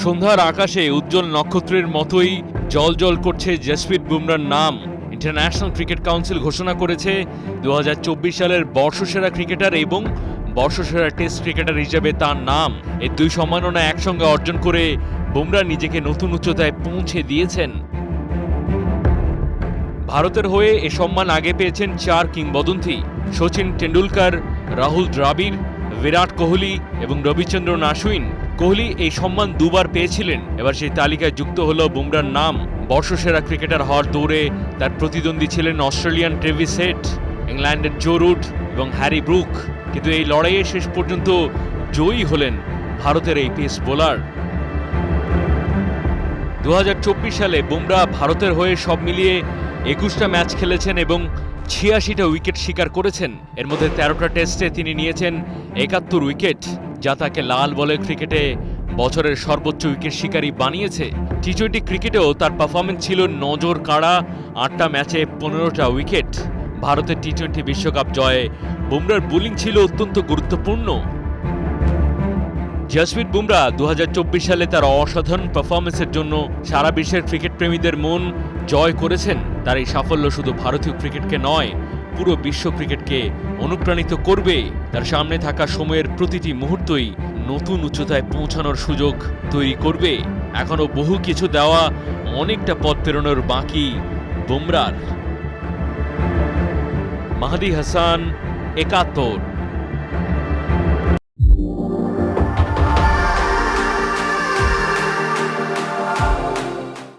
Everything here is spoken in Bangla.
সন্ধ্যার আকাশে উজ্জ্বল নক্ষত্রের মতোই জ্বলজ্বল করছে জসপ্রীত বুমরার নাম। ইন্টারন্যাশনাল ক্রিকেট কাউন্সিল ঘোষণা করেছে 2024 সালের বর্ষসেরা ক্রিকেটার এবং বর্ষসেরা টেস্ট ক্রিকেটার হিসেবে তার নাম। এই দুই সম্মাননা একসঙ্গে অর্জন করে বুমরা নিজেকে নতুন উচ্চতায় পৌঁছে দিয়েছেন। ভারতের হয়ে এ সম্মান আগে পেয়েছেন 4 কিংবদন্তি: সচিন টেন্ডুলকার, রাহুল দ্রাবিড়, বিরাট কোহলি এবং রবিচন্দ্রন অশ্বিন। কোহলি এই সম্মান দুবার পেয়েছিলেন। এবার সেই তালিকায় যুক্ত হল বুমরার নাম। বর্ষসেরা ক্রিকেটার হওয়ার দৌড়ে তার প্রতিদ্বন্দ্বী ছিলেন অস্ট্রেলিয়ান ট্রেভিস হেড, ইংল্যান্ডের জো রুট এবং হ্যারি ব্রুক। কিন্তু এই লড়াইয়ে শেষ পর্যন্ত জয়ী হলেন ভারতের এই পেস বোলার। 2024 সালে বুমরা ভারতের হয়ে সব মিলিয়ে 21টা ম্যাচ খেলেছেন এবং 86টা উইকেট শিকার করেছেন। এর মধ্যে 13টা টেস্টে তিনি নিয়েছেন 71 উইকেট, যা তাকে লাল বলের ক্রিকেটে বছরের সর্বোচ্চ উইকেট শিকারী বানিয়েছে। টি-20 ক্রিকেটেও তার পারফরমেন্স ছিল নজর কাড়া, 8টা ম্যাচে 15টা উইকেট। ভারতের টি-20 বিশ্বকাপ জয়ে বুমরার বোলিং ছিল অত্যন্ত গুরুত্বপূর্ণ। জসপ্রীত বুমরা 2024 সালে তার অসাধারণ পারফরমেন্সের জন্য সারা বিশ্বের ক্রিকেট প্রেমীদের মন জয় করেছেন। তার এই সাফল্য শুধু ভারতীয় ক্রিকেটকে নয়, পুরো বিশ্ব ক্রিকেটকে অনুপ্রাণিত করবে। তার সামনে থাকা সময়ের প্রতিটি মুহূর্তই নতুন উচ্চতায় পৌঁছানোর সুযোগ তৈরি করবে। এখনও বহু কিছু দেওয়া, অনেকটা পথ পেরোনোর বাকি বুমরার। মাহদি হাসান, 71।